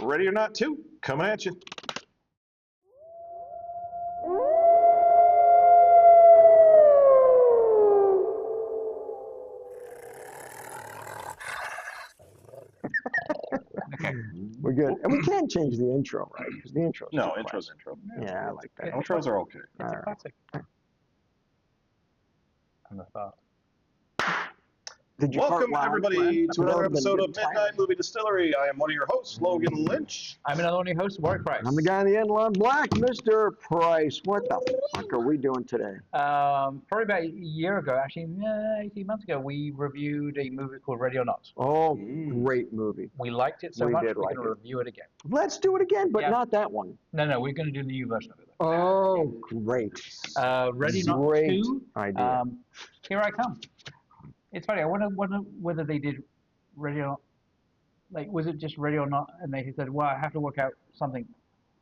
Ready or Not 2, coming at you. Okay. We're good. And we can't change the intro, right? Because the intro. No, intro's intro. Yeah, I like that. Intros are okay. It's a classic. And the thought. Did you fart Welcome, while I everybody, went? to another That would've been episode of good timing. Midnight Movie Distillery. I am one of your hosts, Logan Lynch. I'm another only host, Warwick Price. I'm the guy in the end line black, Mr. Price. What the fuck are we doing today? Probably about a year ago, actually, 18 months ago, we reviewed a movie called Ready or Not. Oh, great movie. We liked it so We much, did we're like going to it. review it again. Let's do it again, but Yeah. not that one. No, we're going to do the new version of it. Oh, great. Ready Not Great 2. idea. Here I come. It's funny, I wonder whether they did Ready or Not, like, was it just Ready or Not, and they said, well, I have to work out something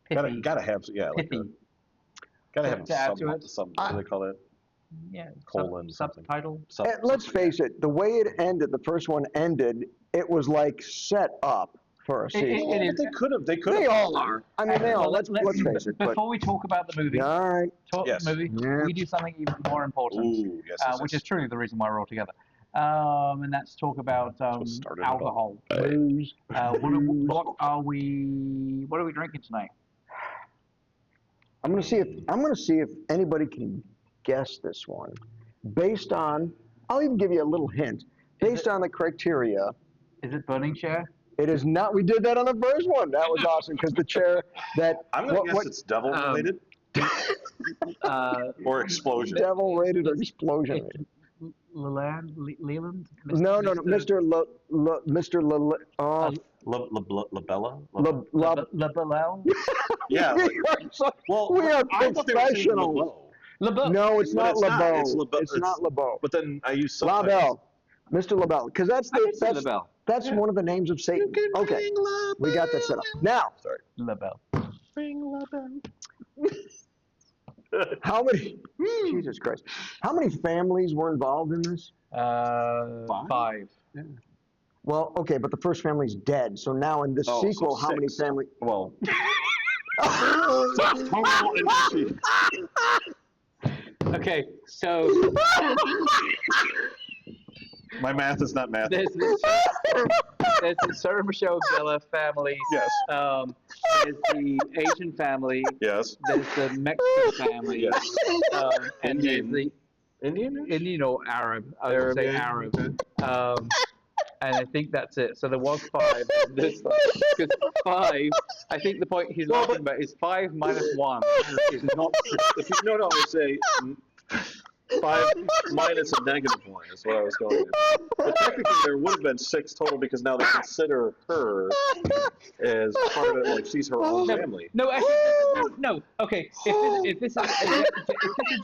pithy. Gotta have, yeah, like pithy. gotta have To add to it. some, what do they call it? Yeah, Colon something. subtitle. And let's face it, the way it ended, the first one ended, it was like set up for a sequel. It is. They could have. They all are. I mean, they all. Let's face it. But, Before we talk about the movie, all right. Yes. Yeah. we do something even more important, Ooh, yes, which is truly the reason why we're all together. And that's talk about what started it all. alcohol. Booze. What are we drinking tonight? I'm gonna see if anybody can guess this one, based on. I'll even give you a little hint. Based on the criteria, Is it Burning Chair? it is not. We did that on the first one. That was awesome because the chair that. I'm gonna guess it's devil related or explosion. Devil rated or explosion rated. Leland? No, Mr. Labella? Labellel? Yeah. Well, we are I thought they were saying professionals. LeBeau. No, it's not it's not. LeBeau. It's LeBeau. It's not LeBeau. But then I use sometimes. LaBelle. Mr. LaBelle. Because that's LaBelle. that's one of the names of Satan. Okay. We got that set up. Now, Sorry. LaBelle. how many Jesus Christ. How many families were involved in this? 5. Yeah. Well, okay, but the first family's dead. So now in this sequel, so how many 6. families? Well. Okay, so My math is not math. there's the Sarah Michelle Gellar family. Yes. There's the Asian family. Yes. There's the Mexican family. Yes. And there's the Indian or Arab. I would say Arab. And I think that's it. So there was 5. Because 5, I think the point he's talking about is 5 minus 1 is not. No, it's a 5 minus a negative 1 is what I was going with. But technically there would have been 6 total because now they consider her as part of it, like she's her own family. No, actually, no. Okay, if this is a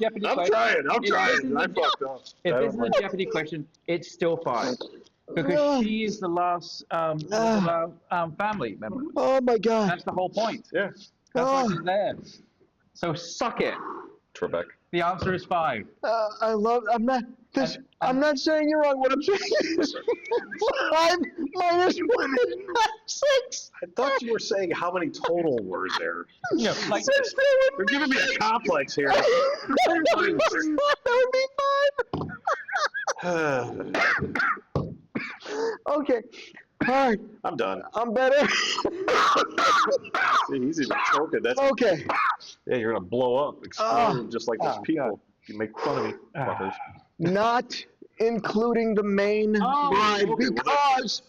Jeopardy question, I'm trying. I fucked up. If this is a Jeopardy question, it's still 5 because she is the last family member. Oh my God. That's the whole point. Yeah. That's why she's there. So suck it. Trebek. The answer is 5. I'm not saying you're wrong. What I'm saying is 5 minus 1 is not 6. I thought you were saying how many total were there. You know, like You're giving me a complex here. That would be 5. Okay. All right. I'm done. I'm better. See, he's even choking. That's Okay. Yeah, you're gonna blow up, explode, just like those people. You make fun of me, fuckers. Not including the main bride okay, because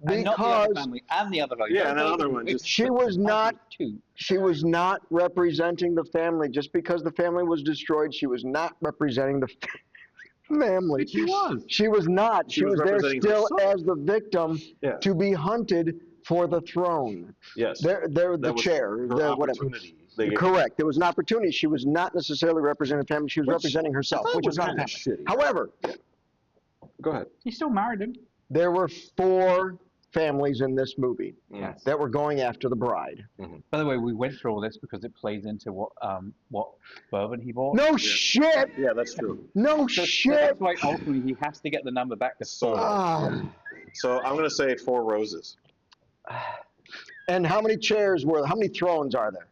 and not the other family and the other family. Yeah, and another one. Just she was not 2. she was not representing the family. Just because the family was destroyed, she was not representing the family. She was. She was not. She was there representing still herself. as the victim Yeah. to be hunted for the throne. Yes. The That was chair. her The whatever. opportunity. They- Correct. There was an opportunity. She was not necessarily representing the family. She was representing herself, which was not kinda family. shitty. However, Go ahead. He still married him. there were 4 families in this movie Yes. that were going after the bride. By the way, we went through all this because it plays into what bourbon he bought. No shit. Yeah, that's true. No So shit. that's why ultimately he has to get the number back to So, Ah. so I'm gonna say 4 roses. And how many thrones are there?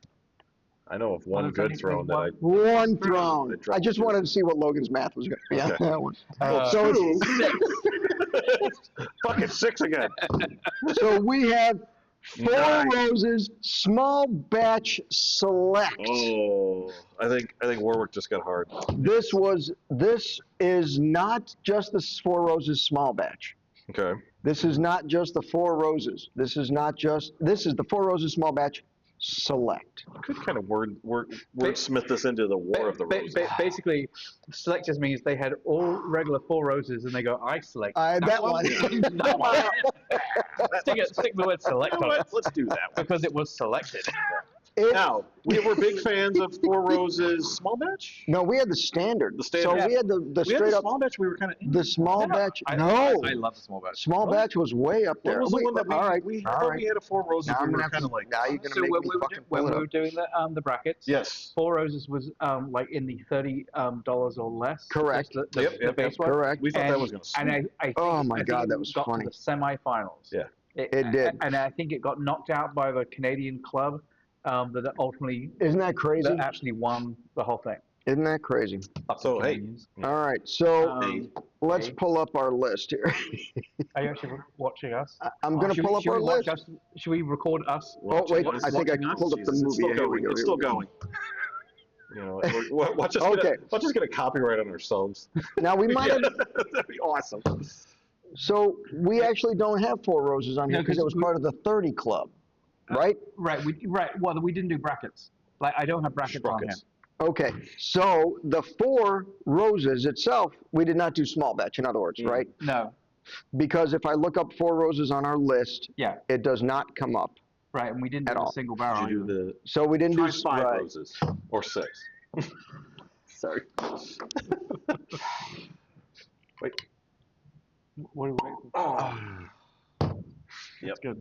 I know of one Well, good there's throne that I. One throne. dropped I just two. wanted to see what Logan's math was going to be on Okay. that one. So So, fucking 6 again. so we have Four Nine. Roses Small Batch Select. Oh, I think Warwick just got hard. This is not just the Four Roses Small Batch. Okay. This is not just the Four Roses. This is the Four Roses Small Batch Select. Could kind of wordsmith this into the War of the Roses. Basically, select just means they had all regular Four Roses, and they go, I select That one. that one. Stick the word select on it, Let's do that one. because it was selected. Now, we were big fans of Four Roses Small Batch. No, we had the standard. The standard. So we had the We had straight the up Small Batch. We were kind of. the small batch. I love the small batch. Small batch was way up there. What was the one that all right, we all thought right. we had a Four Roses? Now, We I'm were gonna have kind to, of like. now you're gonna So make when me we were fucking when pull we it were up. doing the brackets, Yes. Four Roses was like in the $30 or less. Correct. Just the Yep, base one. Correct. We thought that was going to. And I think, Oh my I think God, it that was got funny. to the semifinals. Yeah. It did. And I think it got knocked out by the Canadian club that ultimately Isn't that crazy? that actually won the whole thing. Isn't that crazy? So, hey. Canadians. All right, so let's hey. pull up our list here. Are you actually watching us? I'm going to Should pull we- up should our we watch list. us? Should we record us? Oh wait, Watching us? I think I Watching us? pulled up the Jesus, movie. It's still Here we going. go, It's here still we go. going. You know, watch us. Okay. Watch us get a copyright on ourselves. Now we might have. That'd be awesome. So we actually don't have Four Roses on here No, because it was part of the 30 club, right? Right. Well, we didn't do brackets. Like I don't have brackets on here. Sprockets. Okay, so the Four Roses itself, we did not do small batch. In other words, right? No. Because if I look up Four Roses on our list, Yeah. it does not come up. Right, and we didn't At do all. a single barrel. Did you do either. the So we didn't try do 5 right. roses or 6? Sorry. Wait. What are we waiting for? Oh. It's good.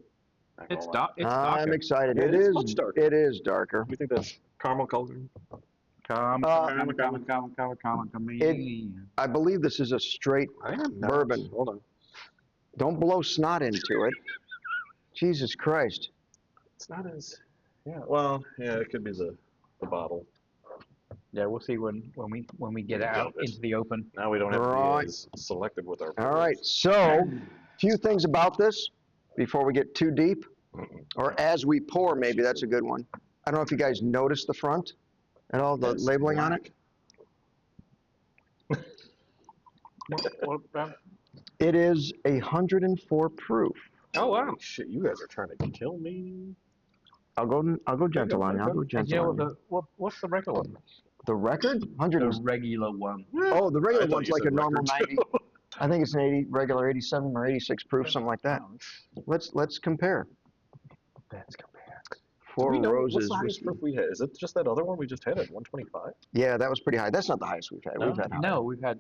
Not It's gonna lie. dark. It's I'm darker. excited. Yeah, it it's is. much darker. It is darker. We think that's caramel colored. Come. I believe this is a straight I am not. bourbon. Hold on. Don't blow snot into it. Jesus Christ. It's not as. Yeah. Well, yeah, it could be the bottle. Yeah, we'll see when we get out into the open. Now we don't have to Right. be as selective with our. All right. So, few things about this before we get too deep, or as we pour. Maybe that's a good one. I don't know if you guys noticed the front and all the It's labeling on it. What about? It is 104 proof. Oh wow! Holy shit! You guys are trying to kill me. I'll go gentle on you. I'll go And gentle you know on you. what's the regular one? The record? 100. The regular one. Oh, the regular I thought one's you like a said normal record. 90. I think it's an regular 87 or 86 proof, something like that. Let's compare. Let's compare. Four What's Roses the highest whiskey. proof we had? Is it just that other one we just had at 125? Yeah, that was pretty high. That's not the highest we've had. No? We've had higher. No, we've had.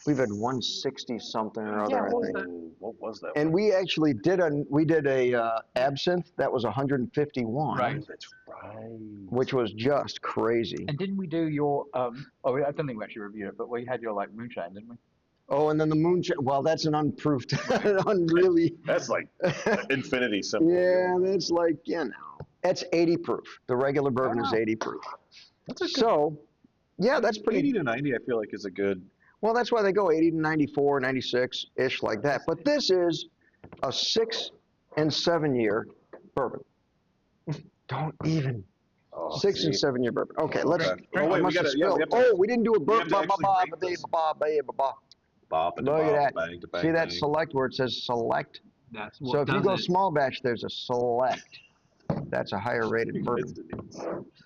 We've had 160 something or other, Yeah, I what was think. that? What was that? And we actually did a absinthe that was 151, Right. That's right. which was just crazy. And didn't we do your? Oh, I don't think we actually reviewed it, but we had your like moonshine, didn't we? Oh, and then the moonshine. Well, that's an unproofed, unreally. That's like infinity symbol. Yeah, that's like that's 80 proof. The regular bourbon is 80 proof. That's a good, So, yeah, that's pretty. 80 to 90. I feel like is a good. Well, that's why they go 80 to 94, 96-ish like that. But this is a 6 and 7 year bourbon. Don't even. Oh, 6 and see. 7 year bourbon. Okay, let's. Okay. Oh, wait, I we must have gotta- yeah, we spilled. have to- Oh, we didn't do a we bourbon. have to actually rate this. Look at that. See that select where it says select? That's So if you go small batch, there's a select. That's a higher rated bourbon.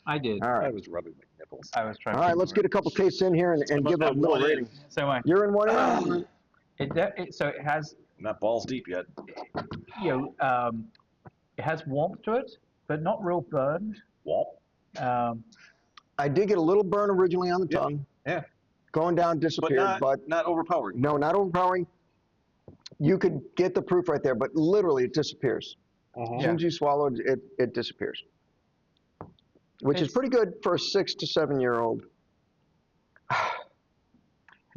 I did. All I right. was rubbing my nipples. I was trying. All right, let's get a couple tastes in here and give must it a have little one in. rating. So You're in one in? so it has Not balls deep yet. it has warmth to it, but not real burn. Womp. I did get a little burn originally on the tongue. Yeah. Going down But disappeared, but not overpowering. no, not overpowering. You could get the proof right there, but literally it disappears. As soon as you swallow it, it disappears. Which is It's- pretty good for a 6 to 7 year old.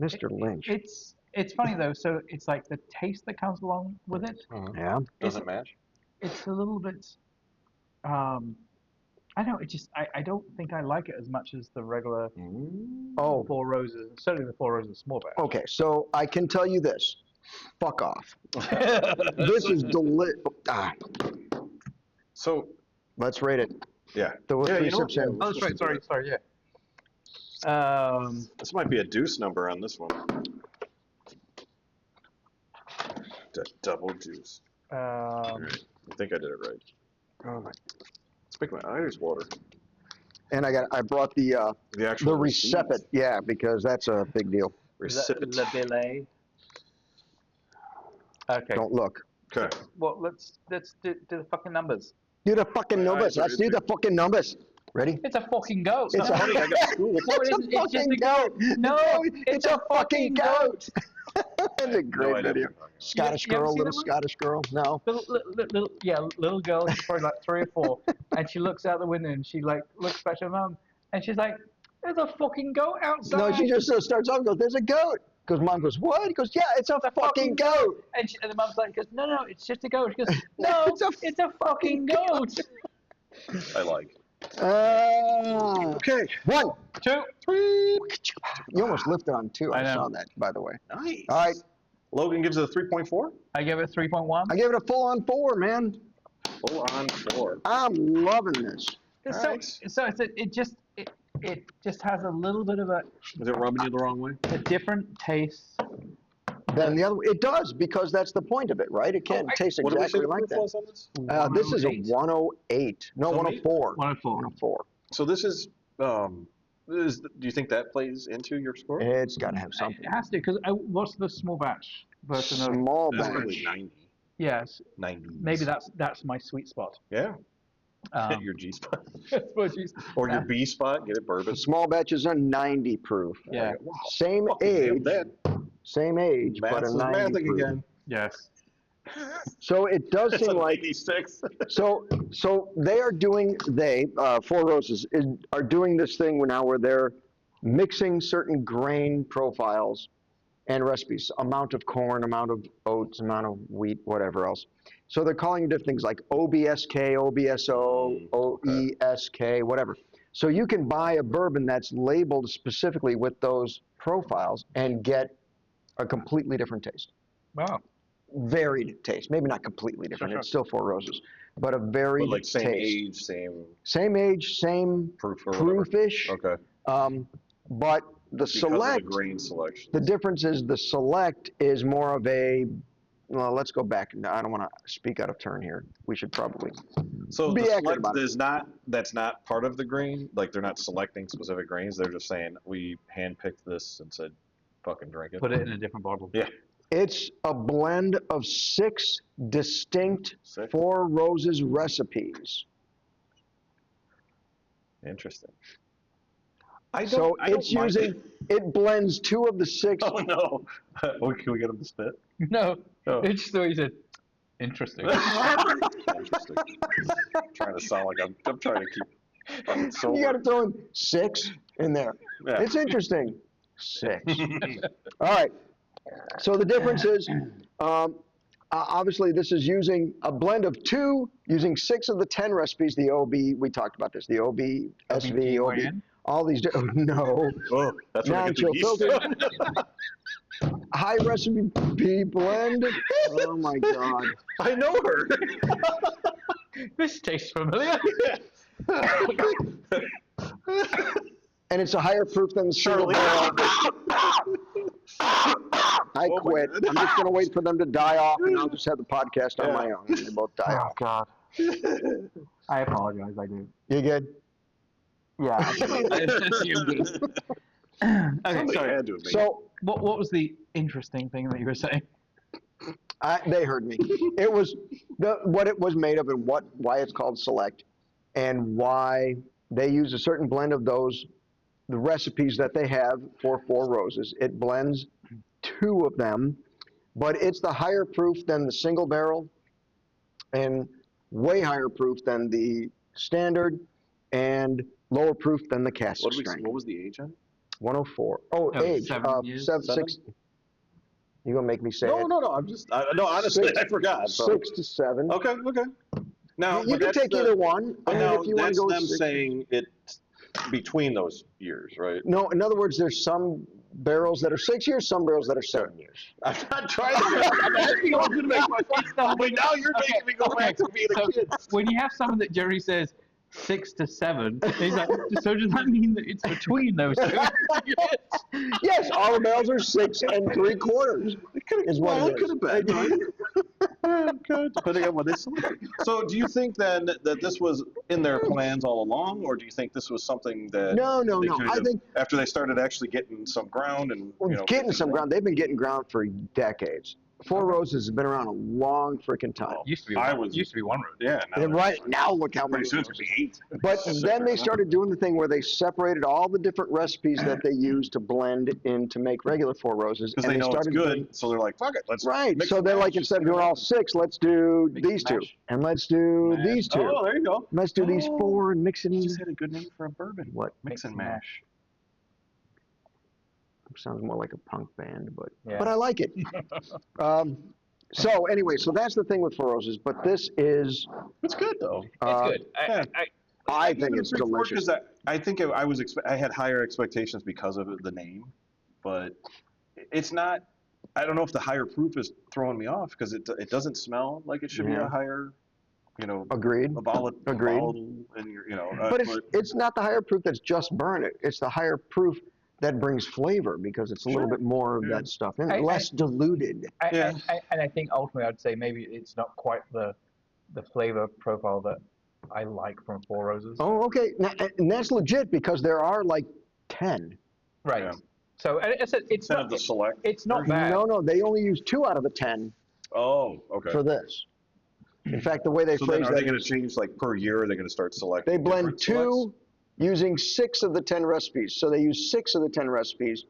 Mr. Lynch. It's funny though. So it's like the taste that comes along with it. Yeah. Doesn't match. It's a little bit I don't. It just. I don't think I like it as much as the regular Oh, Four Roses. Certainly the Four Roses small batch. okay. So I can tell you this. Fuck off. This is So, Let's rate it. yeah. There were Yeah, three you know what? sips Yeah, in. Oh, that's right. Sorry. Yeah. This might be a deuce number on this one. Double deuce. All right. I think I did it right. Oh my! Speak my Irish water. And I brought the actual recipient, yeah, because that's a big deal. Recipient. Le Billet. Okay. Don't look. Okay. Well, let's do the fucking numbers. Do the fucking My numbers. eyes are Let's do itchy. the fucking numbers. Ready? It's a fucking goat. It's It's funny. I got school. No, it It's a isn't. It's just fucking a goat. No, it's a fucking goat. That's a No great idea. video. Scottish You ever girl, seen little that one? Scottish girl. No. Little girl. She's probably like 3 or 4, and she looks out the window and she like looks back to her mum, and she's like, "There's a fucking goat outside." No, she just starts off and goes, "There's a goat." Because mom goes, "What?" He goes, "Yeah, it's a fucking goat." And the mum's like, "No, it's just a goat." She goes, "No, it's a fucking goat." I like. Okay. 1, 2, 3. You almost lifted on 2. I I know. saw that, by the way. Nice. All right. Logan gives it a 3.4. I give it 3.1. I gave it a full on 4, man. Full on 4. I'm loving this. So it just has a little bit of Is it rubbing you the wrong way? a different taste. Then the other, it does, because that's the point of it, right? It can't taste What did we say exactly the like proof that. was on this? This is a 108. 108. No, 104. 104. 104. So this is. Do you think that plays into your score? It's got to have something. It has to, because what's the small batch version of? Small That's batch. probably 90. Yes, 90. maybe that's my sweet spot. Yeah. Hit your G spot. That's what you- Or your B spot. Get it bourbon. The small batches are 90 proof. Yeah. Wow. Same Fucking age. nailed that. Same age, but Maths a is 90 mathing proof. again. Yes. So it does That's seem an like 86. so they are doing Four Roses are doing this thing now where they're mixing certain grain profiles and recipes, amount of corn, amount of oats, amount of wheat, whatever else. So they're calling it different things like OBSK, OBSO, OESK, whatever. So you can buy a bourbon that's labeled specifically with those profiles and get a completely different taste. Wow. Varied taste. Maybe not completely different. Sure. It's still Four Roses, but a varied But like same taste. age, same Same age, same proof or whatever. proofish. Okay. But the Because select, of the grain selection. the difference is the select is more of a, well, let's go back. I don't want to speak out of turn here. We should probably. So be the accurate select about it. is not, that's not part of the grain. Like they're not selecting specific grains. They're just saying we handpicked this and said, fucking drink it. Put it in a different bottle. Yeah. It's a blend of 6 distinct Six. Four Roses recipes. Interesting. So I don't it's mind using, it blends 2 of the 6. Oh no. Well, can we get him to spit? No, Oh. it's just the way you said. Interesting. Interesting. Trying to sound like I'm trying to keep fucking sober. You got to throw in 6 in there. Yeah. It's interesting. 6. All right. So the difference is, obviously, this is using a blend of 2, using 6 of the 10 recipes. The OB, we talked about this. The OB, SV, OB, OBGYN? all these. No, Oh, that's where we get the non-chill yeast. filter. High recipe blend. Oh my God. I know her. This tastes familiar. And it's a higher proof than the single Charlie. barrel. I Oh my quit. God. I'm just going to wait for them to die off, and I'll just have the podcast on my own. They both die off. God. I apologize. I do. You good? Yeah. I assumed it. Okay, Somebody sorry. had to have made So What was the interesting thing that you were saying? they heard me. It was what it was made of, and why it's called Select, and why they use a certain blend of those, the recipes that they have for Four Roses. It blends 2 of them, but it's the higher proof than the single barrel, and way higher proof than the standard, and lower proof than the cask strength. What was the age on it? 104. Oh, Oh, age. 7 years? 6. You gonna make me say No, it? no, no. I'm just. No, honestly, Six. I forgot. So. 6 to 7. Okay, okay. Now, You but can that's take either one. But I mean, now if you want that's to go them 6 saying it's between those years, right? No, in other words, there's some barrels that are 6 years, some barrels that are 7 years. I'm not trying to. I'm asking you to make my point. But now you're making me go back to being a kid. When you have someone that Jerry says 6 to 7, he's like, so does that mean that it's between those two? Yes, all the barrels are 6 3/4. Is what Well, it it could is. have been, right? Okay, depending on what they selected. So, do you think then that this was in their plans all along, or do you think this was something that No. they I think after they started actually getting some ground and getting some ground. They've been getting ground for decades. Four Roses has been around a long freaking time. Used to be one road. Yeah, And right now, look how many. Pretty soon it's gonna be 8. But then they started doing the thing where they separated all the different recipes that they use to blend in to make regular Four Roses. Because they know it's good, so they're like, fuck it, let's Right. mix So and they're match. like, instead of doing all 6, let's do Mix and these 2. mash. And let's do these 2. Oh, there you go. Let's do these 4 and mix it You in. just had a good name for a bourbon. What? Mix and mash. Sounds more like a punk band, but Yeah. I like it. So anyway, so that's the thing with Four Roses. But this is. It's good though. It's good. yeah. I think it's delicious. I think I had higher expectations because of the name, but it's not. I don't know if the higher proof is throwing me off because it doesn't smell like it should be Yeah. a higher, Agreed. Agreed. volatile and But it's not the higher proof that's just burn. It's the higher proof that brings flavor because it's a little Sure. bit more of Yeah. that stuff in it, less diluted. And I think ultimately I'd say maybe it's not quite the flavor profile that I like from Four Roses. Oh, okay. Now, and that's legit because there are like 10. Right. Yeah. So it's instead not of the select. it's not bad. No, they only use 2 out of the 10 Oh, okay. for this. In fact, the way they So then phrase are they that, going to change like per year? Are they going to start selecting? they blend different selects? 2 using 6 of the 10 recipes. So they use 6 of the 10 recipes,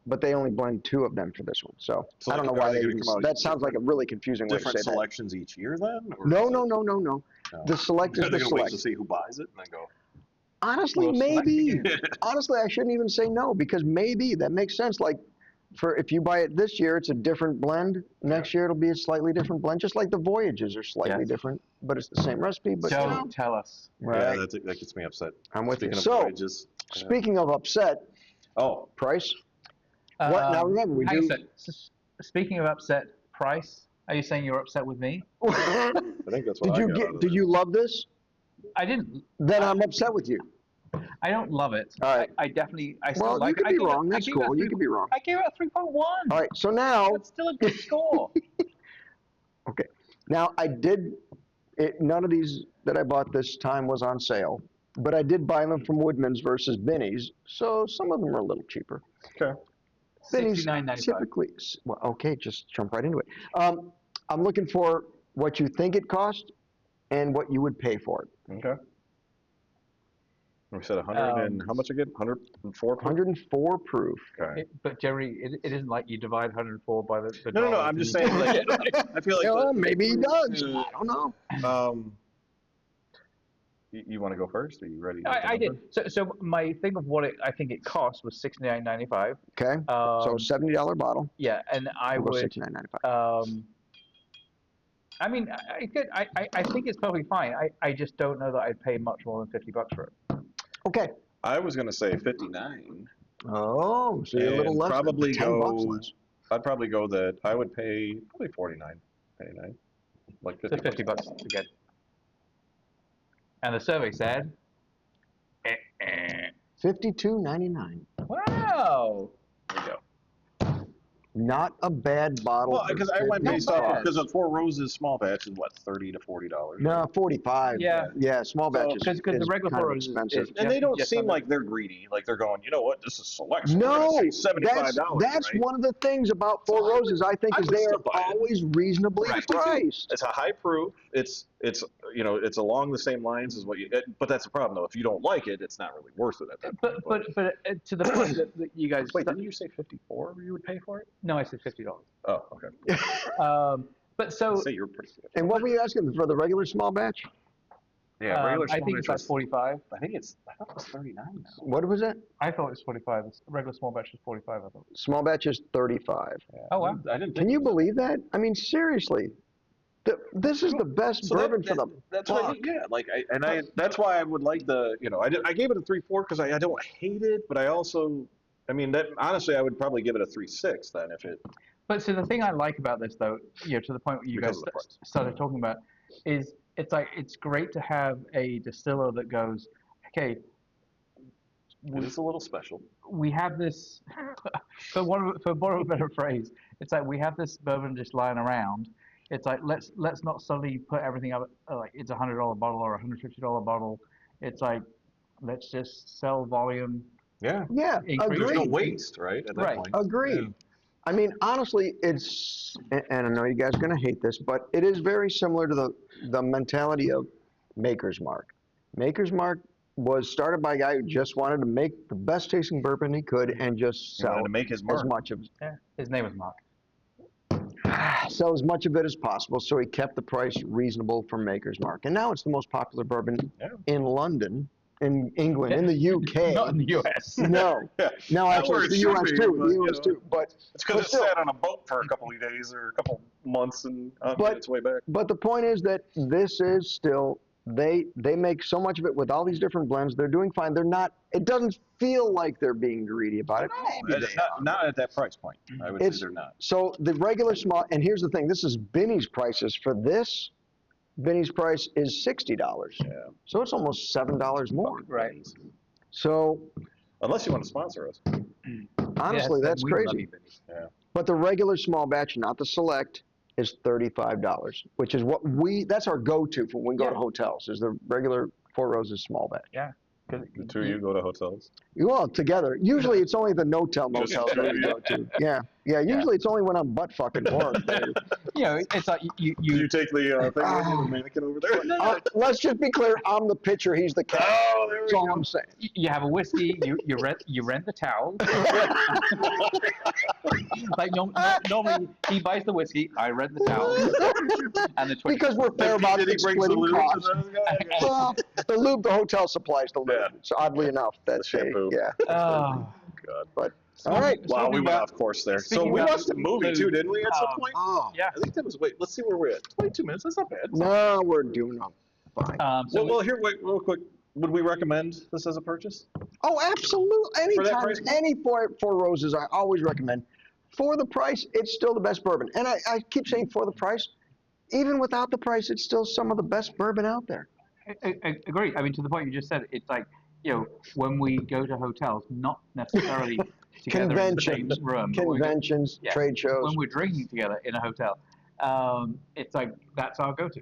but they only blend 2 of them for this one. So So I don't know are why they they gonna even, come out that sounds like a really confusing way to say Different that. selections each year then? Or No. is it- No. The select is Are the they going to wait to select. see who buys it and then go? Honestly, Well, select maybe. again. Honestly, I shouldn't even say no because maybe that makes sense. Like, if you buy it this year, it's a different blend. Next year, it'll be a slightly different blend. Just like the Voyages are slightly Yes. different, but it's the same recipe. But Don't tell us. right. Yeah, that gets me upset. I'm with Speaking you. of So, voyages. Yeah. speaking of upset, Oh, price. What? Now remember, we hang do. on a sec. Speaking of upset, price. Are you saying you're upset with me? I think that's what Did you I got out get? of Did it. you love this? I didn't. Then I'm upset with you. I don't love it. All right. I definitely. I still Well, like you could it. be wrong. That's cool. You could be wrong. I gave it a 3.1. All right. So now, That's still a good score. okay. Now I did. None of these that I bought this time was on sale, but I did buy them from Woodman's versus Binny's, so some of them are a little cheaper. Okay. Binny's $69.95. typically, well, okay, just jump right into it. I'm looking for what you think it cost and what you would pay for it. Okay. We said 100 and how much again? 104? 104 proof. Okay. But Jerry, it isn't like you divide 104 by the No. dollars I'm and just you saying. get Like, it. I feel like. Well, the- maybe he does. I don't know. You want to go first? Are you ready? I did. So my thing of what I think it cost was $69.95. Okay. So $70 bottle. Yeah, and I We'll go would. $69.95. I mean, I think it's probably fine. I just don't know that I'd pay much more than $50 for it. Okay. I was going to say 59. Oh, so you're a little And less. probably than $10 go- less. I'd probably go that I would pay probably 49, 89, like So 50. $50 to get. And the survey said, $52.99. wow. There you go. Not a bad bottle. Well, for because I went based Not off bad. because a Four Roses small batch is what, $30 to $40. No, 45. Yeah. Yeah, small So- batches. Because the is regular kind of Four Roses expensive. And they don't Yes, seem under- like they're greedy. Like they're going, you know what? This is select. So we're No, gonna say $75. that's right? one of the things about Four Roses, I think, I is would they are still buy it. always reasonably Right. priced. It's a high proof. It's it's along the same lines as what you. But that's the problem though. If you don't like it, it's not really worth it at that point. But to the point that you guys. Wait, didn't you say 54? You would pay for it? No, I said $50. Oh, okay. But so Say you're pretty good. And what were you asking for the regular small batch? Yeah, regular I small think it's batch like was- 45. I think it's. I thought it was 39 now. What was it? I thought it was 45. The regular small batch was 45. I thought. Small batch is 35. Yeah. Oh, wow. I didn't. Can think you it was- believe that? I mean, seriously. This is the best bourbon for the That's what I buck. mean. Yeah, like that's why I would like I gave it a 3.4 because I don't hate it, but I also, I mean, that honestly, I would probably give it a 3.6 then if it. But so the thing I like about this, though, to the point where you Because guys of the price. started talking about, is it's like it's great to have a distiller that goes, okay, It's a little special. we have this, for one of a better phrase, it's like we have this bourbon just lying around. It's like let's not suddenly put everything up like it's $100 bottle or $150 bottle. It's like let's just sell volume. Yeah. Yeah, Increase- There's no agreed. waste, right? At that Right. point. Agreed. Yeah. I mean, honestly, and I know you guys are going to hate this, but it is very similar to the mentality of Maker's Mark. Maker's Mark was started by a guy who just wanted to make the best tasting bourbon he could and just He wanted sell to make his as mark. much of Yeah, his name was Mark. sell as much of it as possible. So he kept the price reasonable for Maker's Mark, and now it's the most popular bourbon in London, in England, in the UK. Not in the U.S. No, Yeah. no, Not actually, where it's it the should U.S. be, too. but, The you U.S. know. too, but It's because but it still. sat on a boat for a couple of days or a couple months and on But- its way back. But the point is that this is still they make so much of it with all these different blends. They're doing fine. They're not. It doesn't feel like they're being greedy about it. Maybe they are. Not at that price point. I would It's- say they're not. So the regular small, and here's the thing. This is Binny's prices for this. Binny's price is $60. Yeah. So it's almost $7 more. Right. So Unless you want to sponsor us. honestly, Yes, that's we love crazy. you, Benny. Yeah. But the regular small batch, not the select, is $35, which is what that's our go-to for when we go to Yeah. hotels, is the regular Four Roses small batch. Yeah. The two of you go to hotels. Well, together. Usually it's only the no-tell Just motels that we two, go to. Yeah. Yeah, usually it's only when I'm butt fucking bored. It's like You take the thing with you, the mannequin over there. Let's just be clear, I'm the pitcher, he's the catcher. Oh, there we That's all go. I'm saying. you have a whiskey, you rent the towels. Like normally he buys the whiskey, I rent the towels, and the 20. Because we're fair about Did he bring the splitting lube? costs. Okay. Well, the lube, the hotel supplies the lube. Yeah. So oddly enough, that's The shampoo. yeah. Oh, God. But all right. Wow, we Speaking went about- off course there. So speaking we about watched a movie too, didn't we? At some point. Oh. yeah. I think that was. Wait, let's see where we're at. 22 minutes. That's not bad. No, we're doing fine. So Well, here, wait, real quick. Would we recommend this as a purchase? Oh, absolutely. that Anytime, price point? any four Roses, I always recommend. For the price, it's still the best bourbon. And I keep saying for the price. Even without the price, it's still some of the best bourbon out there. Agree. I mean, to the point you just said, it's like, when we go to hotels, not necessarily together in the same room. but we go- Conventions, yeah, trade shows. when we're drinking together in a hotel, it's like that's our go-to.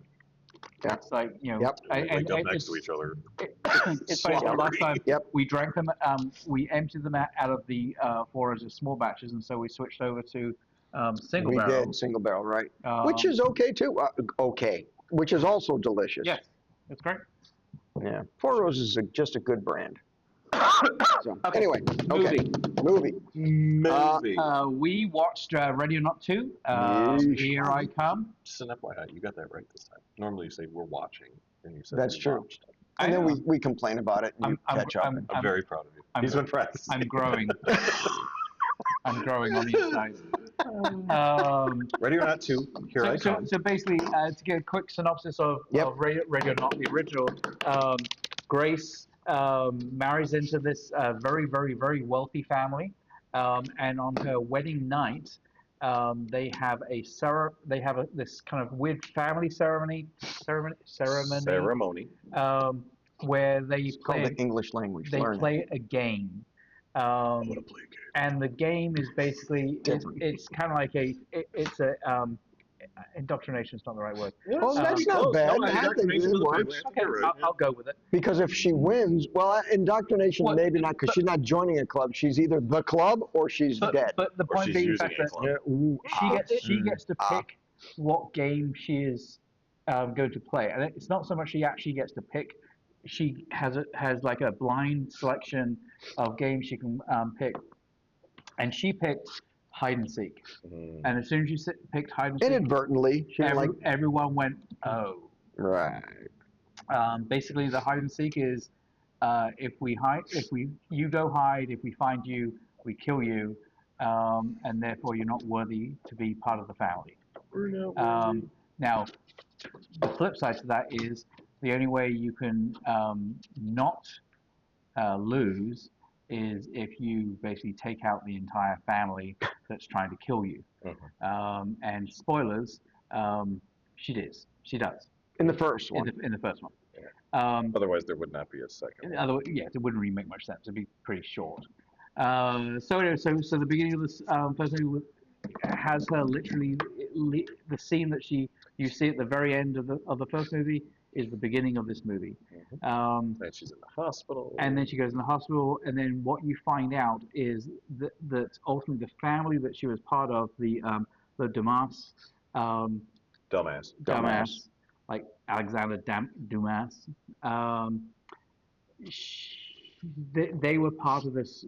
That's like Yep. Wake up next it's, to each other. it's funny. The last time Yep. we drank them, we emptied them out of the four as small batches, and so we switched over to single We barrel. did single barrel, right? Um, Which is okay too. Okay. Which is also delicious. yes, it's great. Yeah. Four Roses is just a good brand. So, Okay. anyway, okay. Movie. Movie. We watched Ready or Not 2. Yeesh. Here I Come. Just an FYI, you got that right this time. Normally you say we're watching, and you said That's we true. watched. And then I know. we complain about it and you catch up. I'm very proud of you. I'm- He's been practicing. I'm growing. I'm growing on the inside. Ready or Not 2, here I come. So basically, to give a quick synopsis of, Yep. of Ready or Not, the original, Grace marries into this very, very, very wealthy family, and on her wedding night, they have this kind of weird family ceremony, where they It's called play the English language. they Learn it. play a game. I'm going to play a game. And the game is basically it's kind of like it's a indoctrination is not the right word. Oh, that's not bad. No, I think indoctrination it is okay. works. Okay, You're right, I'll go with it. Because if she wins, well, indoctrination Well, maybe not, because she's not joining a club. She's either the club or she's dead. But the Or point she's being the using fact a that club. Yeah, ooh, she gets to Ah. pick what game she is going to play, and it's not so much she actually gets to pick. She has like a blind selection of games she can pick, and she picked hide and seek. And as soon as she picked hide and seek, inadvertently, she everyone went, oh. right. Basically, the hide and seek is if you go hide, if we find you, we kill you, and therefore you're not worthy to be part of the family. Now, the flip side to that is the only way you can not lose is if you basically take out the entire family that's trying to kill you. And spoilers, she does. In the first one. In the first one. Otherwise, there would not be a second. Yes, it wouldn't really make much sense. It'd be pretty short. So anyway, so the beginning of this first movie has her literally the scene that you see at the very end of the first movie is the beginning of this movie. And she's in the hospital. And then she goes in the hospital, and then what you find out is that ultimately the family that she was part of, the Dumas, Dumbass. like Alexander Dumas, they were part of this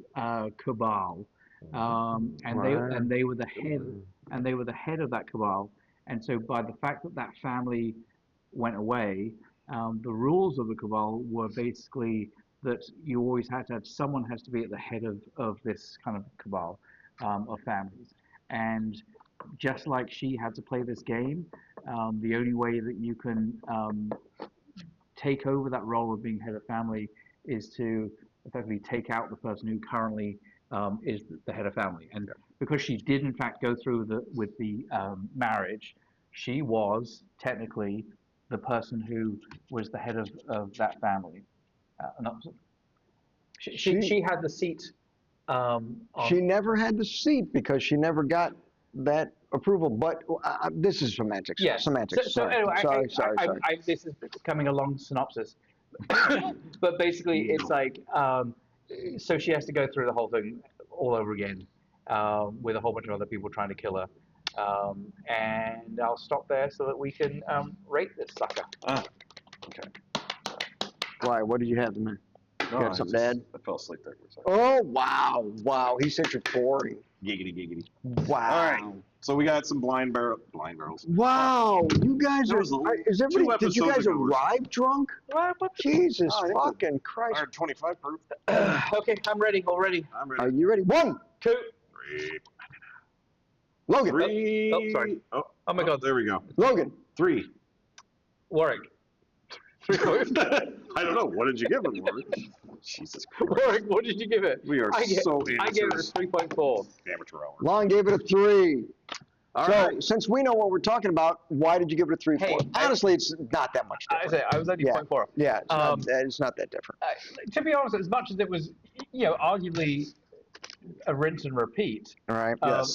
cabal, and they were the head of that cabal. And so by the fact that that family went away, the rules of the cabal were basically that you always had to have someone has to be at the head of this kind of cabal of families. And just like she had to play this game, the only way that you can take over that role of being head of family is to effectively take out the person who currently is the head of family. And because she did in fact go through with the marriage, she was technically the person who was the head of that family. She had the seat. She never had the seat because she never got that approval. But this is semantics. Yes. Semantics. So anyway, sorry. this is becoming a long synopsis. But basically, it's like, so she has to go through the whole thing all over again with a whole bunch of other people trying to kill her. And I'll stop there so that we can rate this sucker. Okay. Why? What did you have, man? No, You got something to add? I fell asleep there for a second. Oh, wow. He said you're boring. Giggity. Wow. All right. So we got some blind barrels. Wow, you guys There are. was Is everybody? Did you episodes guys ago or arrive drunk? Jesus fucking Christ! 125 proof. Okay, I'm ready already. I'm Are ready. you ready? 1, 2. 3. Logan. 3. Oh, sorry. Oh my God. There we go. Logan. 3. Warwick. 3 points. I don't know. What did you give him, Warwick? Jesus Christ. Warwick, what did you give it? We are so amateurs. I gave it a 3.4. Amateur hour. Lon gave it a 3. All So, right. since we know what we're talking about, why did you give it a 3, 4? Hey, Honestly, it's not that much different. I was only 0.4. Yeah, it's not that different. To be honest, as much as it was, arguably a rinse and repeat All right. of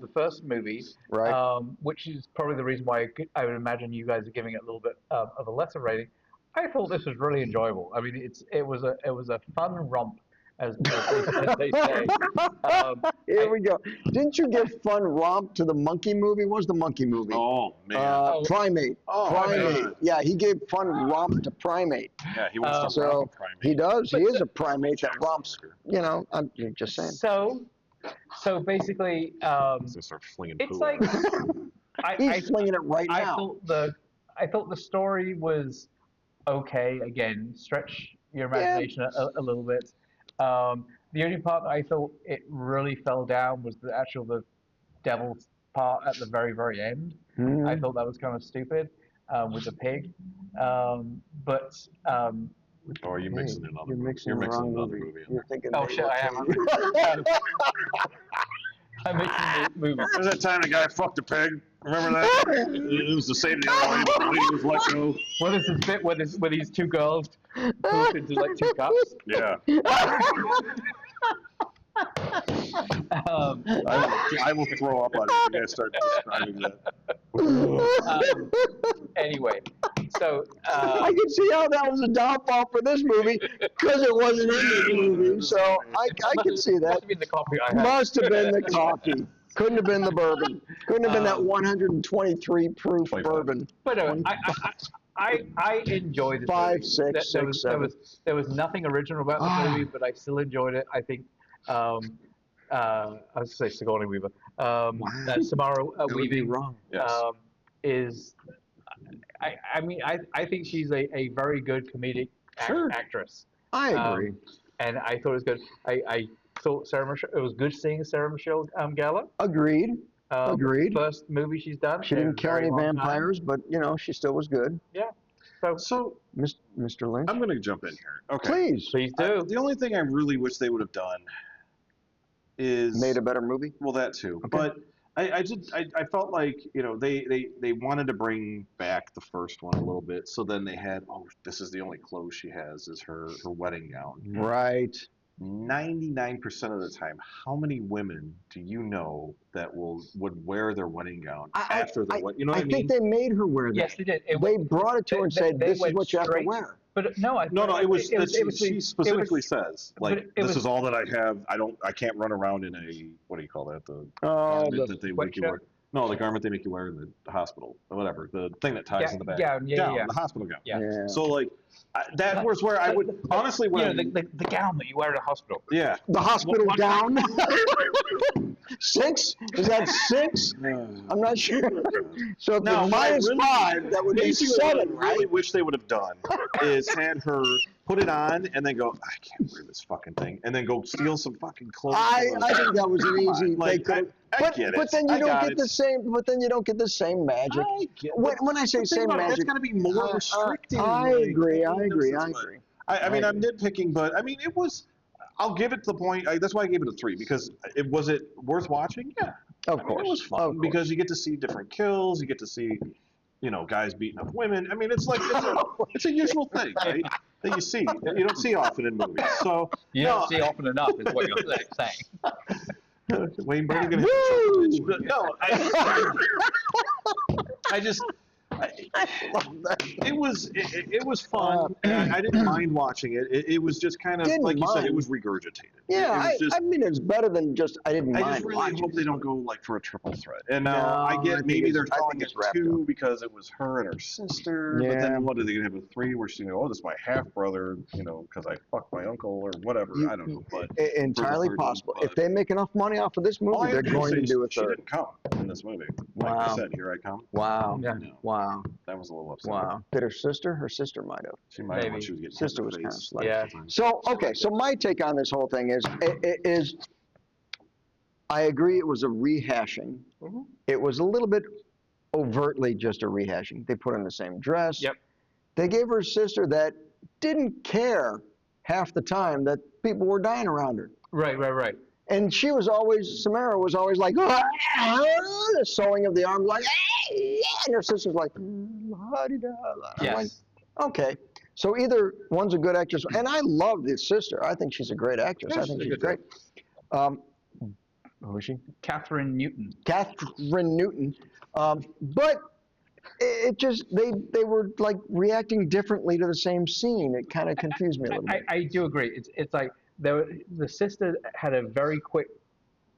the first movie, Right. which is probably the reason why I would imagine you guys are giving it a little bit of a lesser rating. I thought this was really enjoyable. I mean, it was a fun romp, as they say. Here we go. Didn't you give fun romp to the monkey movie? What was the monkey movie? Oh, man. Primate. Primate. man. Yeah, he gave fun romp to Primate. Yeah, he wants to So rock a primate. he does. He is a primate that romps. I'm just saying. So basically, He's going to start flinging it's poo like at He's flinging it right now. I thought the story was okay. Again, stretch your imagination a little bit. The only part that I thought it really fell down was the devil's part at the very, very end. Mhm. I thought that was kind of stupid with the pig. But Or are you mixing another You're movie? mixing You're the mixing wrong another movie. movie. You're thinking. oh shit, I am. I'm mixing the movie. Remember that time the guy fucked a pig? Remember that? It was to save the other lady. The lady was let go. What is this bit where these two girls poop into like 2 cups? Yeah. Um, I will throw up on it if you guys start describing that. Anyway, so I can see how that was a downfall for this movie because it wasn't in the movie. So I can see must that. have been the coffee I had. Must have been the coffee. Couldn't have been the bourbon. Couldn't have been that 123 proof 25. bourbon. But I enjoyed it. 5, 6, 6, 7. There was nothing original about the movie, but I still enjoyed it. I think I was going to say Sigourney Weaver. Samara Weaving wrong. Yes. is. I think she's a very good comedic actress. I agree. And I thought it was good. I thought it was good seeing Sarah Michelle Gellar. Agreed. Agreed. First movie she's done. She in a didn't kill very any long time. vampires, but she still was good. Yeah. So Mr. Lynch, I'm going to jump in here. Okay. Please do. The only thing I really wish they would have done is made a better movie. well, that too. Okay. But I felt like they wanted to bring back the first one a little bit. So then they had this is the only clothes she has is her wedding gown. Right. 99% of the time, how many women do you know that would wear their wedding gown after their wedding? You know what I mean? think they made her wear that. Yes, they did. They brought it to her and said, they "This is went what you have to straight- wear." But no, it was she specifically was- says but like it this was- is all that I have. I can't run around in a what do you call that? The Oh, garment that they make you sweatshirt? wear. No, the garment they make you wear in the hospital or whatever. The thing that ties in the back. Gown, yeah. The hospital gown. Yeah. So like that was where I would honestly when the gown that you wear at a hospital. yeah. the hospital What- gown. 6? Is that 6? I'm not sure. So if No, it's what I minus really- 5, that would be Basically, what 7, I really right? wish they would have done is had her put it on and then go, I can't wear this fucking thing, and then go steal some fucking clothes. I think that was an easy. Like, they could, I but get it. but then you I don't got get it. the same. But then you don't get the same magic. I get When I say But think same about it, magic, that's got to be more restricting. I like, agree. I in those agree. sense, I but agree. I mean, I I'm nitpicking, but I mean, it was. I'll give it to the point. That's why I gave it a 3 because it was it worth watching. Yeah, Of I mean, course, it was of fun course. because you get to see different kills. You get to see, guys beating up women. I mean, it's like it's a usual thing, right? That you see. That you don't see often in movies. So You don't see often enough, is what you're saying. Wayne Brady gonna hit the bitch. No, I just. It was fun. And I didn't mind watching it. It was just kind of Didn't like you said. It mind. was regurgitated. Yeah, It was just, I mean, it's better than just. I didn't I mind just really watching hope they it. don't go like for a triple threat. And No, I I get think maybe it's- they're I calling think it it's wrapped 2 because it was her and her sister. But Yeah. then what are they gonna have a 3 where she's this is my half brother, because I fucked my uncle or whatever. I don't know, but Entirely third one, possible. but- If they make enough money off of this movie, all I they're have to going say to is do a she third. didn't come in this movie. Like Wow. I said, here I come. Wow. Yeah. No, Wow. that was a little upsetting. Wow. Did her sister? Her sister might have. She might have when Maybe. she was getting Sister hit in was the kinda face. slow. Yeah. So, okay, so my take on this whole thing is I agree it was a rehashing. Mhm. It was a little bit overtly just a rehashing. They put on the same dress. Yep. They gave her a sister that didn't care half the time that people were dying around her. Right. And she was always, Samara was always like, the sewing of the arm, like, and her sister's like, la-di-da. I'm like, Yes. okay. So either one's a good actress, and I love this sister. I think she's a great actress. Yeah, I think she's a she's good great. Who is she? Catherine Newton. Catherine Newton. But it just, they were like reacting differently to the same scene. It kind of confused me a little bit. I do agree. It's like the sister had a very quick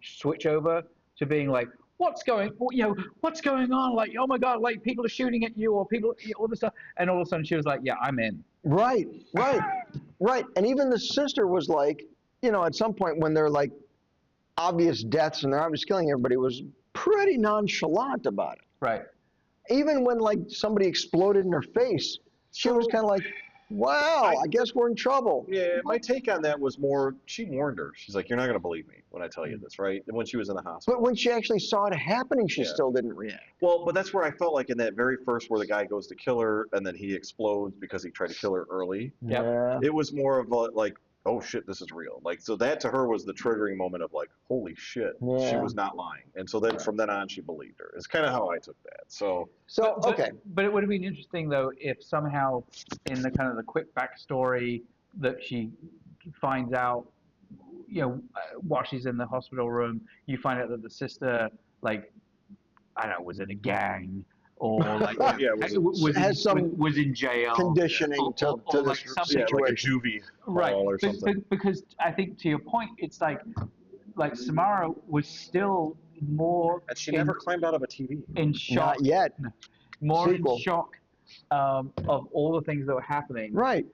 switch over to being like, what's going on? Like, oh my God, like people are shooting at you or people, all this stuff. And all of a sudden she was like, yeah, I'm in. Right. And even the sister was like, at some point when they're like obvious deaths and they're obviously killing everybody, was pretty nonchalant about it. Right. Even when like somebody exploded in her face, she was kind of like, wow, I guess we're in trouble. Yeah, my take on that was more, she warned her. She's like, you're not going to believe me when I tell you this, right? And when she was in the hospital. But when she actually saw it happening, she still didn't react. Well, but that's where I felt like in that very first where the guy goes to kill her and then he explodes because he tried to kill her early. Yep. Yeah. It was more of a, like, oh shit, this is real. Like, so that to her was the triggering moment of like, holy shit, she Yeah. was not lying. And so then from then on, she believed her. It's kind of how I took that. So, Okay. But it would have been interesting though if somehow in the kind of the quick backstory that she finds out, while she's in the hospital room, you find out that the sister, like, I don't know, was in a gang or like Yeah, was in jail. Conditioning Or- to or this like something- yeah, like a situation. juvie Right, hall or something. because I think to your point, it's like Samara was still more And she never climbed out of a TV. in shock, Not yet. more Sequel. in shock of all the things that were happening, Right.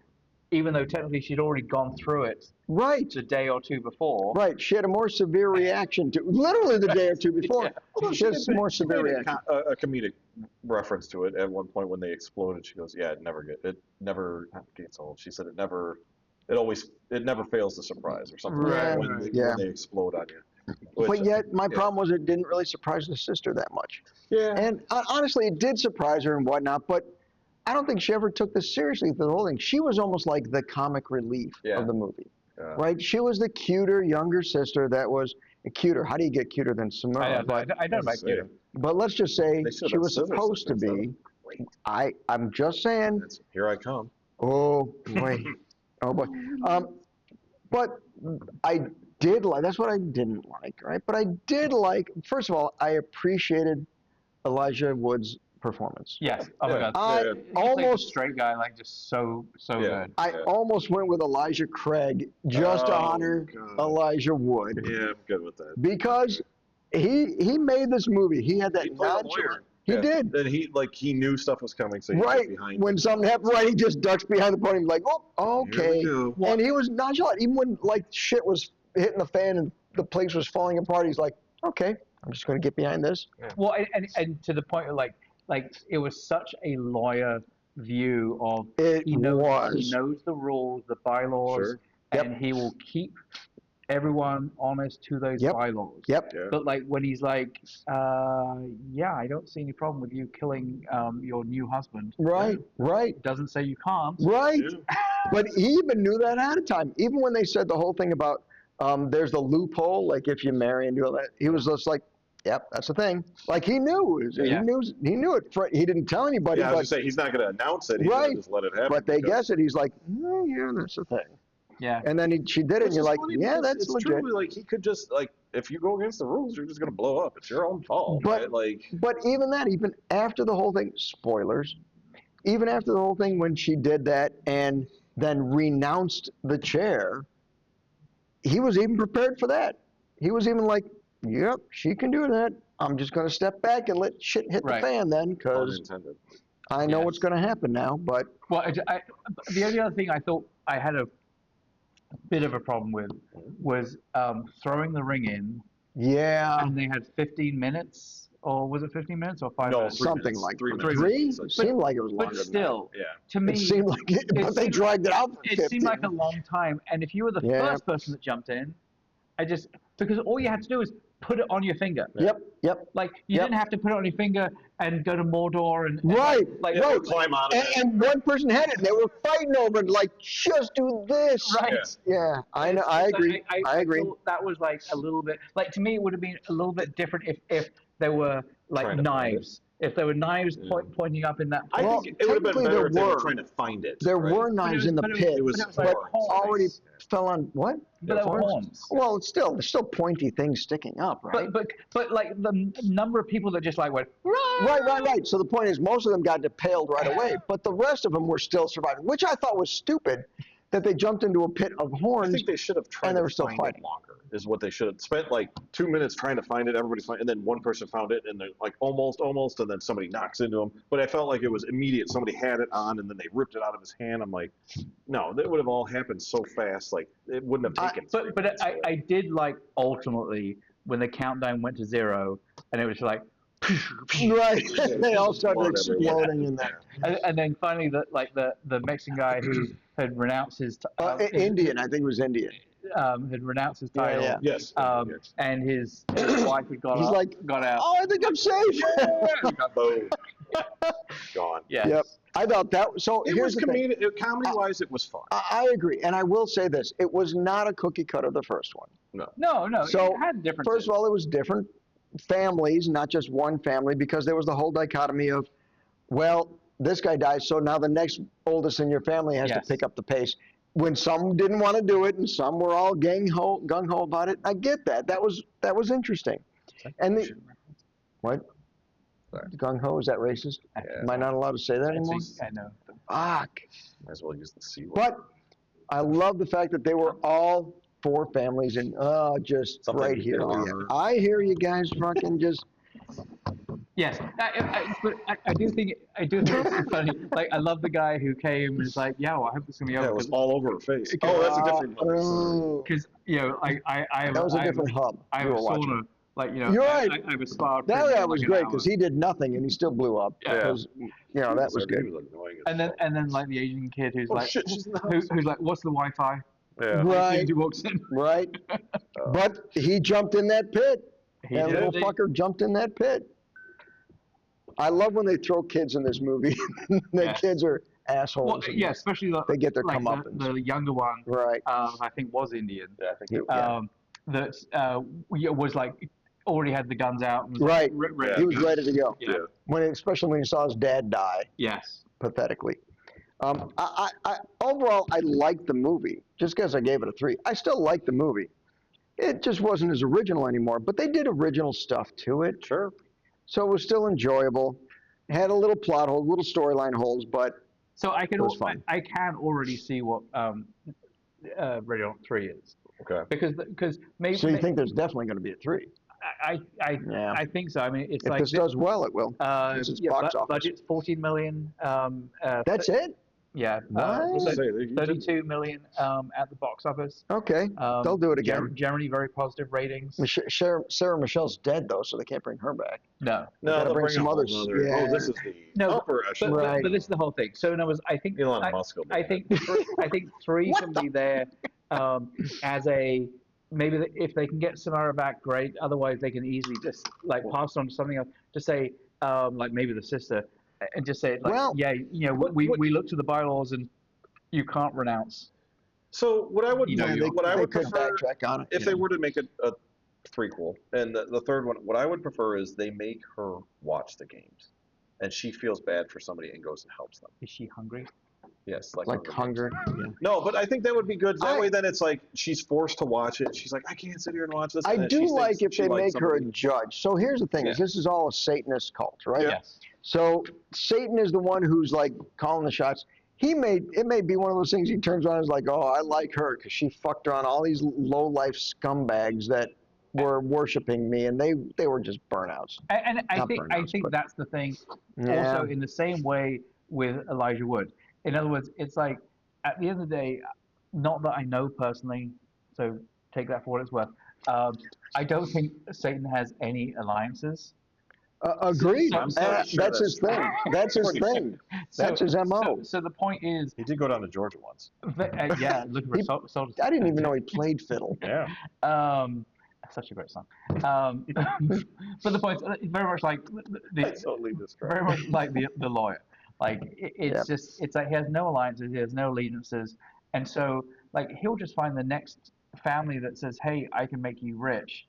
even though technically she'd already gone through it Right. a day or two before. Right. She had a more severe reaction to literally the day or two before. Yeah. Although She has more she severe made reaction. a comedic reference to it at one point when they exploded. She goes, "Yeah, it never gets old." She said, "It never fails to surprise," or something. Right. When they explode on you. But yet, my problem was it didn't really surprise the sister that much. Yeah. And honestly, it did surprise her and whatnot, but I don't think she ever took this seriously for the whole thing. She was almost like the comic relief of the movie, right? She was the cuter younger sister that was cuter. How do you get cuter than Samara? I don't like cuter. But let's just say she was supposed to be. I'm just saying. Here I come. Oh boy, oh boy. But I did like. That's what I didn't like, right? But I did like. First of all, I appreciated Elijah Wood's performance. Yes. Oh my God. I almost straight guy, like just so good. I almost went with Elijah Craig just to honor Elijah Wood. Yeah, I'm good with that. Because he made this movie. He had that nonchalant. He did. And he knew stuff was coming, so he right was behind when something happened. Right, he just ducks behind the podium, like, oh, okay. And he was nonchalant, even when like shit was hitting the fan and the place was falling apart. He's like, okay, I'm just going to get behind this. Yeah. Well, and to the point of like it was such a lawyer view of he knows the rules, the bylaws, and he will keep everyone honest to those bylaws. But like when he's like, I don't see any problem with you killing your new husband. Right. Doesn't say you can't. Right. But he even knew that ahead of time. Even when they said the whole thing about there's the loophole, like if you marry and do all that, he was just like, yep, that's the thing. Like he knew. He knew it. He didn't tell anybody. Yeah, I was going to say, he's not going to announce it. He's going to just let it happen. But they guess it. He's like, oh, yeah, that's the thing. Yeah. And then she did it, and you're like, yeah, that's it's legit. True, like he could just if you go against the rules, you're just going to blow up. It's your own fault. But right? but even after the whole thing, spoilers. Even after the whole thing, when she did that and then renounced the chair, he was even prepared for that. He was even like, yep, she can do that. I'm just going to step back and let shit hit the fan then, because I know what's going to happen now. But the only other thing I thought I had a bit of a problem with was throwing the ring in. Yeah. And they had 15 minutes, or was it 15 minutes or 5 minutes? Something like 3 3? Seemed like it was longer. But still, than that. to me, it seemed like it, but they dragged it out. It seemed like a long time. And if you were the first person that jumped in, because all you had to do was put it on your finger. Yep. Like you didn't have to put it on your finger and go to Mordor and climb out of it. And one person had it, and they were fighting over it. Like, just do this. Right. Yeah. I know. I agree. I agree. Thought that was like a little bit like, to me, it would have been a little bit different if there were like knives. If there were knives pointing up in that. I think it would have been better if they were trying to find it. There were knives in the pit. It was but already fell on what? But there were horns. Well, there's still pointy things sticking up, right? But like the number of people that just like went right. So the point is, most of them got depaled right away, but the rest of them were still surviving, which I thought was stupid. That they jumped into a pit of horns. I think they should have tried to find it longer. Is what they should have spent like 2 minutes trying to find it. Everybody's finding, and then one person found it, and they're like almost, and then somebody knocks into him. But I felt like it was immediate. Somebody had it on, and then they ripped it out of his hand. I'm like, no, that would have all happened so fast. Like it wouldn't have taken. But I did like ultimately when the countdown went to 0, and it was like. Right, they all started exploding in there. And then finally, the Mexican guy who had renounced his Indian, I think it was Indian. Had renounced his title. Yeah. Yes. And his wife had got out. Oh, I think I'm safe. Boom. Gone. Yeah. Yep. I thought that. So it here's was comedy-wise, it was fun. I agree, and I will say this: it was not a cookie cutter. The first one. No. So it had differences. First of all, it was different families, not just one family, because there was the whole dichotomy of, well, this guy dies, so now the next oldest in your family has to pick up the pace. When some didn't want to do it, and some were all gung-ho about it, I get that. That was interesting. And what? Gung-ho, is that racist? Yeah. Am I not allowed to say that anymore? I know. Fuck. Might as well use the C word. But I love the fact that they were all 4 families and just something right here. I hear you guys fucking just. Yes, but I do think it's funny. Like I love the guy who came and was like, "Yeah, well, I hope this is gonna be over." Yeah, it was all over her face. Oh, that's a different one. Because that was a different hub. I have a sauna. Like you're right. I have a spa. That was great because he did nothing and he still blew up. Because that was good. And then like the Asian kid who's like, who's like, "What's the Wi-Fi?" Yeah. Right. He walks in. Right. But he jumped in that pit. That did little indeed. fucker jumped in that pit. I love when they throw kids in this movie. The Yes. kids are assholes. Well, yeah, especially They get their like comeuppance. the younger one. Right. I think was Indian. Yeah, I think Yeah. That was like already had the guns out. And was Right. Like, ready He to was go. ready to go. Yeah. Especially when he saw his dad die, Yes. pathetically. Overall, I liked the movie. Just because I gave it a 3, I still like the movie. It just wasn't as original anymore. But they did original stuff to it. Sure. So it was still enjoyable. It had a little plot hole, little storyline holes, but So I can It was fun. I can already see what Ready on 3 is Okay. because maybe so you think there's definitely going to be a 3. Yeah. I think so. I mean, it's If like this does well, it will. This is box office. budget's 14 million. That's it? Yeah. What? So Say, you 32 million at the box office. Okay. They'll do it again. Generally very positive ratings. Sarah Michelle's dead, though, so they can't bring her back. No. No, gotta they'll bring bring some a whole others. nother- Yeah. Oh, this is the No, upper echelon. Right. But this is the whole thing. So in other words, I think Elon Musk will be I in think I think 3 can be there as a maybe if they can get Samara back, great. Otherwise, they can easily just like pass on to something else. Just say like maybe the sister, and just say like, Well, yeah, you know, we look to the bylaws and you can't renounce. So what I would, You know, what I they would could prefer, backtrack on it. if they were to make a threequel, and the third one, what I would prefer is they make her watch the games, and she feels bad for somebody and goes and helps them. Is she hungry? Yes, Like Hunger. Yeah. No, but I think that would be good. That I- way, then it's like she's forced to watch it. She's like, I can't sit here and watch this. I and then do she like thinks if she they likes make her a somebody. judge. So here's the thing: is Yeah. this is all a Satanist cult, right? Yes. So Satan is the one who's like calling the shots. It may be one of those things he turns on and is like, oh, I like her because she fucked around all these low life scumbags that were worshiping me, and they were just burnouts. And I Not think burnouts, but- that's the thing. Yeah. Also, in the same way with Elijah Wood. In other words, it's like at the end of the day, not that I know personally, so take that for what it's worth. I don't think Satan has any alliances. Agreed. So- That's his thing. That's his thing. That's his MO. So the point is, He did go down to Georgia once. yeah, looking for soldiers. I didn't even know he played fiddle. Yeah. Such a great song. But the point is very much like Totally described. very much like the lawyer. Like it's just it's like he has no alliances, he has no allegiances, and so like he'll just find the next family that says, "Hey, I can make you rich.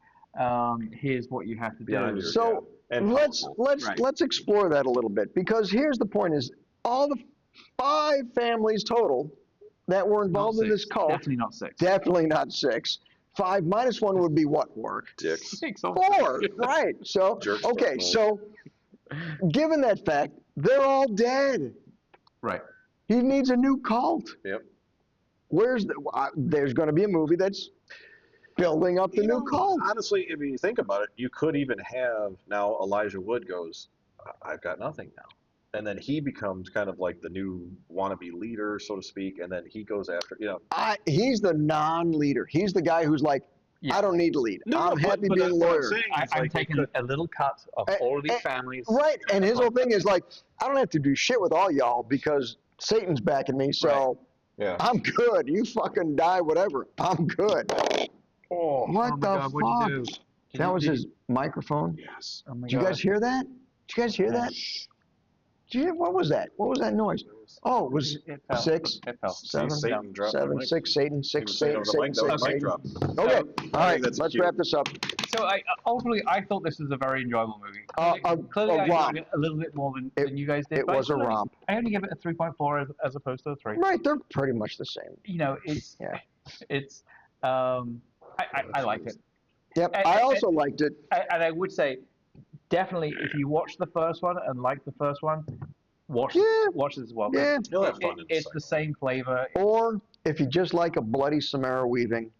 Here's what you have to do." Beyond your- So And let's powerful. let's explore that a little bit, because here's the point: is all the 5 families total that were Not involved in this six. cult, Definitely not 6. definitely not 6. 5 minus 1 would be what, work? Dicks. 6. 4, right? So Jerks okay, don't so given that fact, they're all dead. Right. He needs a new cult. Yep. There's going to be a movie that's building up the new cult. Honestly, if you think about it, you could even have now Elijah Wood goes, I've got nothing now. And then he becomes kind of like the new wannabe leader, so to speak, and then he goes after, He's the non-leader. He's the guy who's like, Yeah. I don't need to lead. I'm happy but being a that's what I'm lawyer. saying. It's I'm like they taking could- a little cut of all of these families. Right, and his whole thing is like, I don't have to do shit with all y'all because Satan's backing me, so Yeah. I'm good. You fucking die, whatever. I'm good. Oh, What Oh my the God, what'd fuck? you do? That was his microphone. yes. Oh my Did you God. guys hear that? Did you guys hear that? What was that? What was that noise? Oh, it was It fell. 6, It fell. 7, Satan dropped the 7, mic. 6, Satan, He 6, was saying Satan, over the Satan, mic, that was 6, a mic Satan. drop. Okay, all right, that's let's cute. wrap this up. So ultimately, I thought this was a very enjoyable movie. A Clearly, I romp. enjoyed it a little bit more than you guys did. It but was a I romp. I only give it a 3.4 as opposed to a 3. Right, they're pretty much the same. You know, it's Yeah. it's I liked it. Yep, And- I also liked it. And I would say, definitely, if you watch the first one and like the first one, watch this as well. Yeah. You'll have fun in the It's the same flavor. Or if you just like a bloody Samara Weaving,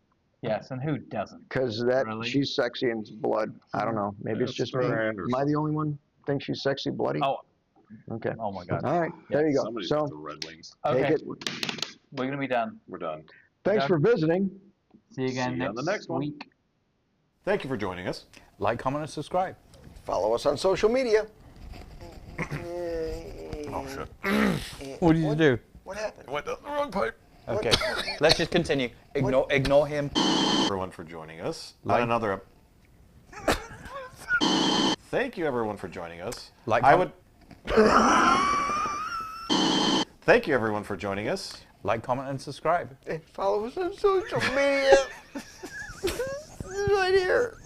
Yes, and who doesn't? because Really? she's sexy and blood. I don't know. Maybe it's just me. Am I the only one think she's sexy bloody? Oh, Okay. oh my God. All right, there you go. Somebody's So got the Red Wings. Okay, take it. we're gonna be done. We're done. Thanks for visiting. See you again See you on next, the next one. week. Thank you for joining us. Like, comment, and subscribe. Follow us on social media. Oh, shit. What did you do? What happened? Went down the wrong pipe. Okay, let's just continue. Ignore him. Everyone for joining us Like- on another. Thank you, everyone, for joining us. Like, I would. Thank you, everyone, for joining us. Like, comment, and subscribe. And follow us on social media. Right here.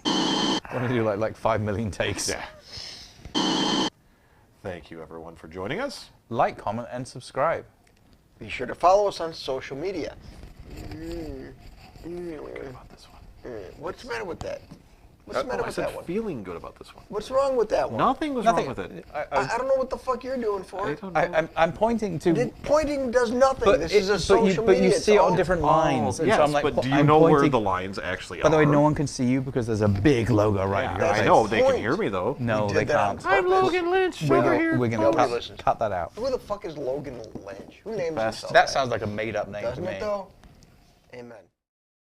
Want to do like 5 million takes? Yeah. Thank you, everyone, for joining us. Like, comment, and subscribe. Be sure to follow us on social media. Feeling good about this one. What's the matter with that? What's the matter I with said that one? feeling good about this one. What's wrong with that one? Nothing was Nothing. wrong with it. I don't know what the fuck you're doing for it. I'm pointing to. Pointing does nothing. This is a social but you media. see it on talk. different lines. And yes, so I'm like, but do you I'm know where pointing- the lines actually By are? the way, no one can see you because there's a big logo right here. That's I the know, they can point. hear me, though. No, We they did that on can't. purpose. I'm Logan Lynch, We're over gonna, here. we're gonna Nobody listens. cut that out. Who the fuck is Logan Lynch? Who names Best. himself? That sounds like a made-up name to Doesn't me. it though? Amen.